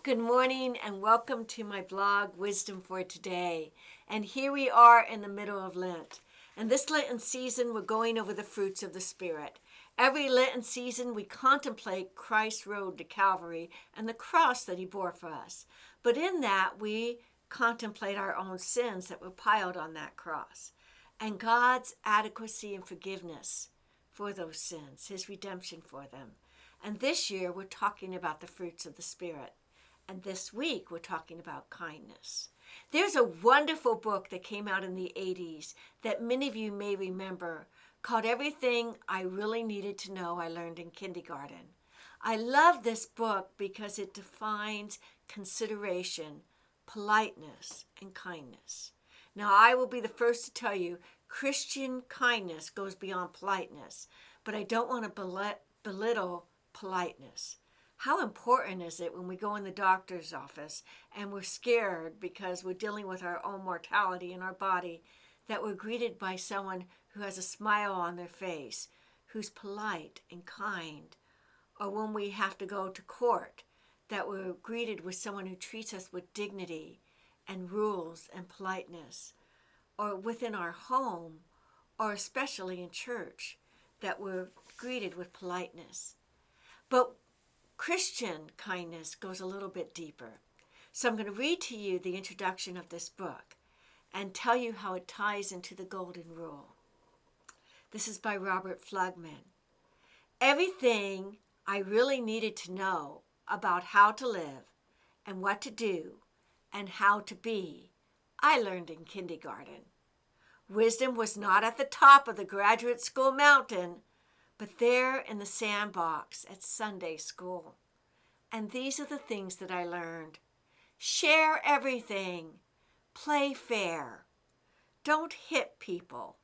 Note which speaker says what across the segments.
Speaker 1: Good morning and welcome to my blog, Wisdom for Today. And here we are in the middle of Lent. And this Lenten season, we're going over the fruits of the Spirit. Every Lenten season, we contemplate Christ's road to Calvary and the cross that he bore for us. But in that, we contemplate our own sins that were piled on that cross and God's adequacy and forgiveness for those sins, his redemption for them. And this year, we're talking about the fruits of the Spirit. And this week, we're talking about kindness. There's a wonderful book that came out in the 80s that many of you may remember called Everything I Really Needed to Know I Learned in Kindergarten. I love this book because it defines consideration, politeness, and kindness. Now, I will be the first to tell you Christian kindness goes beyond politeness, but I don't want to belittle politeness. How important is it when we go in the doctor's office and we're scared because we're dealing with our own mortality in our body, that we're greeted by someone who has a smile on their face, who's polite and kind? Or when we have to go to court, that we're greeted with someone who treats us with dignity and rules and politeness. Or within our home, or especially in church, that we're greeted with politeness. But Christian kindness goes a little bit deeper. So I'm going to read to you the introduction of this book and tell you how it ties into the Golden Rule. This is by Robert Flugman. Everything I really needed to know about how to live and what to do and how to be, I learned in kindergarten. Wisdom was not at the top of the graduate school mountain, but there in the sandbox at Sunday school. And these are the things that I learned. Share everything. Play fair. Don't hit people.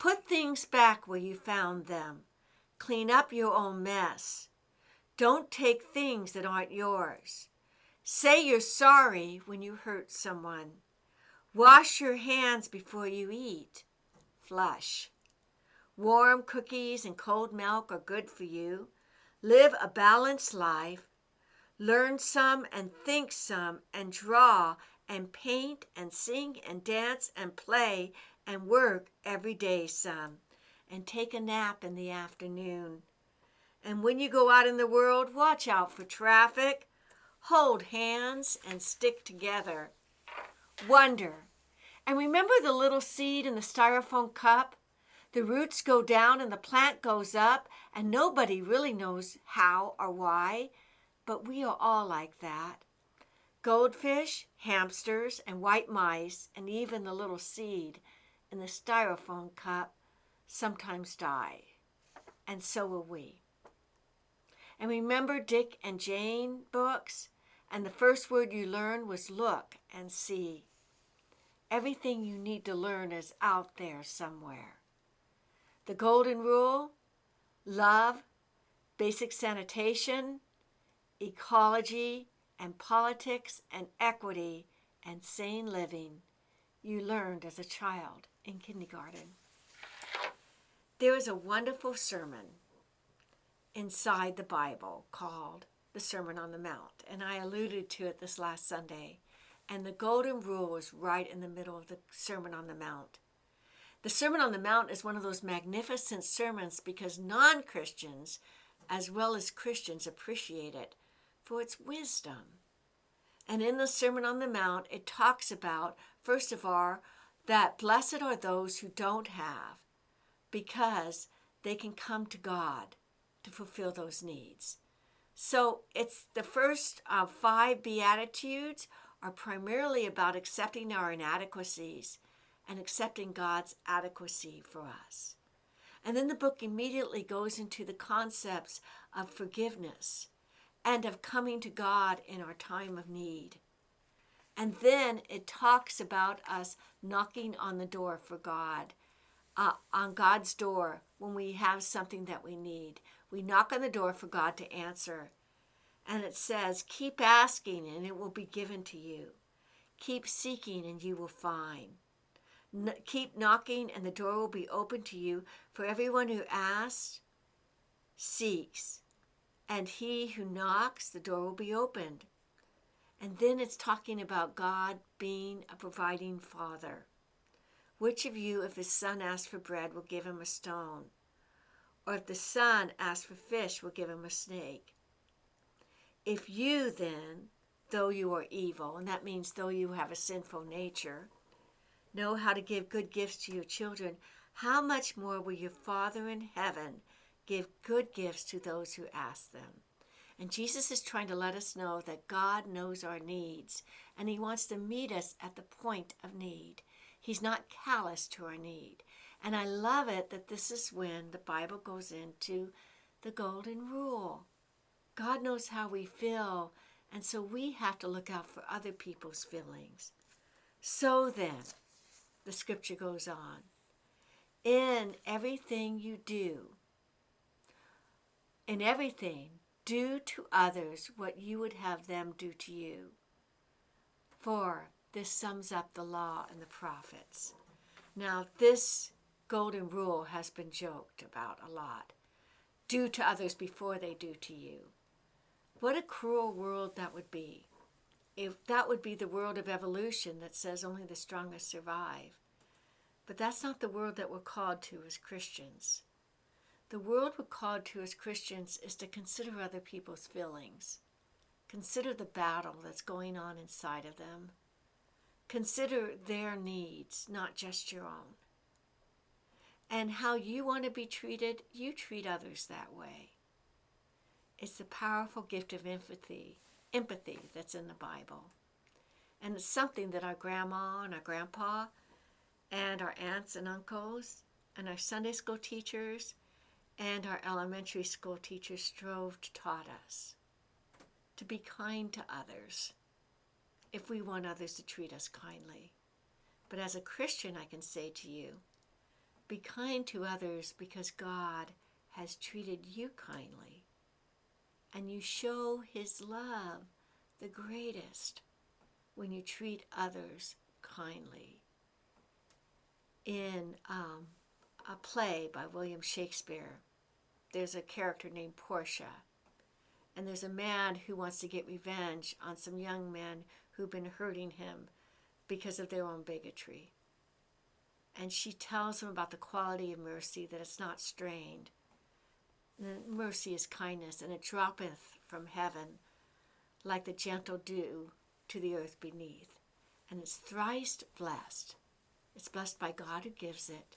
Speaker 1: Put things back where you found them. Clean up your own mess. Don't take things that aren't yours. Say you're sorry when you hurt someone. Wash your hands before you eat. Flush. Warm cookies and cold milk are good for you. Live a balanced life. Learn some and think some and draw and paint and sing and dance and play and work every day some. And take a nap in the afternoon. And when you go out in the world, watch out for traffic. Hold hands and stick together. Wonder. And remember the little seed in the styrofoam cup? The roots go down and the plant goes up, and nobody really knows how or why, but we are all like that. Goldfish, hamsters, and white mice, and even the little seed in the styrofoam cup sometimes die, and so will we. And remember Dick and Jane books? And the first word you learned was look and see. Everything you need to learn is out there somewhere. The Golden Rule, love, basic sanitation, ecology, and politics and equity and sane living you learned as a child in kindergarten. There is a wonderful sermon inside the Bible called the Sermon on the Mount, and I alluded to it this last Sunday, and the Golden Rule is right in the middle of the Sermon on the Mount. The Sermon on the Mount is one of those magnificent sermons because non-Christians as well as Christians appreciate it for its wisdom. And in the Sermon on the Mount, it talks about, first of all, that blessed are those who don't have, because they can come to God to fulfill those needs. So it's the first 5 Beatitudes are primarily about accepting our inadequacies and accepting God's adequacy for us. And then the book immediately goes into the concepts of forgiveness and of coming to God in our time of need. And then it talks about us knocking on the door for God, on God's door when we have something that we need. We knock on the door for God to answer. And it says, keep asking and it will be given to you. Keep seeking and you will find. Keep knocking and the door will be open to you. For everyone who asks, seeks. And he who knocks, the door will be opened. And then it's talking about God being a providing father. Which of you, if his son asks for bread, will give him a stone? Or if the son asks for fish, will give him a snake? If you then, though you are evil, and that means though you have a sinful nature, know how to give good gifts to your children, how much more will your Father in heaven give good gifts to those who ask them? And Jesus is trying to let us know that God knows our needs, and he wants to meet us at the point of need. He's not callous to our need. And I love it that this is when the Bible goes into the golden rule. God knows how we feel, and so we have to look out for other people's feelings. So then, the scripture goes on, in everything, do to others what you would have them do to you. For this sums up the law and the prophets. Now, this golden rule has been joked about a lot. Do to others before they do to you. What a cruel world that would be. If that would be the world of evolution that says only the strongest survive. But that's not the world that we're called to as Christians. The world we're called to as Christians is to consider other people's feelings. Consider the battle that's going on inside of them. Consider their needs, not just your own. And how you want to be treated, you treat others that way. It's the powerful gift of empathy that's in the Bible. And it's something that our grandma and our grandpa and our aunts and uncles and our Sunday school teachers and our elementary school teachers strove to taught us. To be kind to others if we want others to treat us kindly. But as a Christian, I can say to you, be kind to others because God has treated you kindly. And you show his love the greatest when you treat others kindly. In a play by William Shakespeare, there's a character named Portia. And there's a man who wants to get revenge on some young men who've been hurting him because of their own bigotry. And she tells him about the quality of mercy, that it's not strained. Mercy is kindness, and it droppeth from heaven like the gentle dew to the earth beneath. And it's thrice blessed. It's blessed by God who gives it.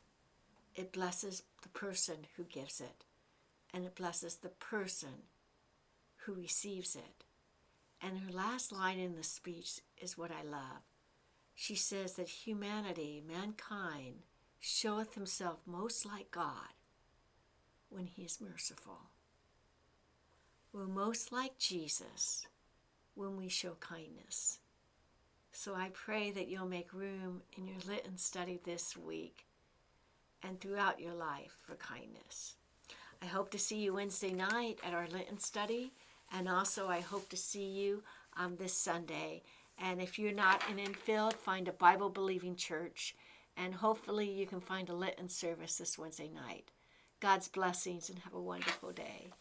Speaker 1: It blesses the person who gives it. And it blesses the person who receives it. And her last line in the speech is what I love. She says that humanity, mankind, showeth himself most like God when he is merciful. We're most like Jesus when we show kindness. So I pray that you'll make room in your Litten study this week and throughout your life for kindness. I hope to see you Wednesday night at our Lenten study, and also I hope to see you this Sunday. And if you're not in Enfield, find a Bible-believing church, and hopefully you can find a Lenten service this Wednesday night. God's blessings, and have a wonderful day.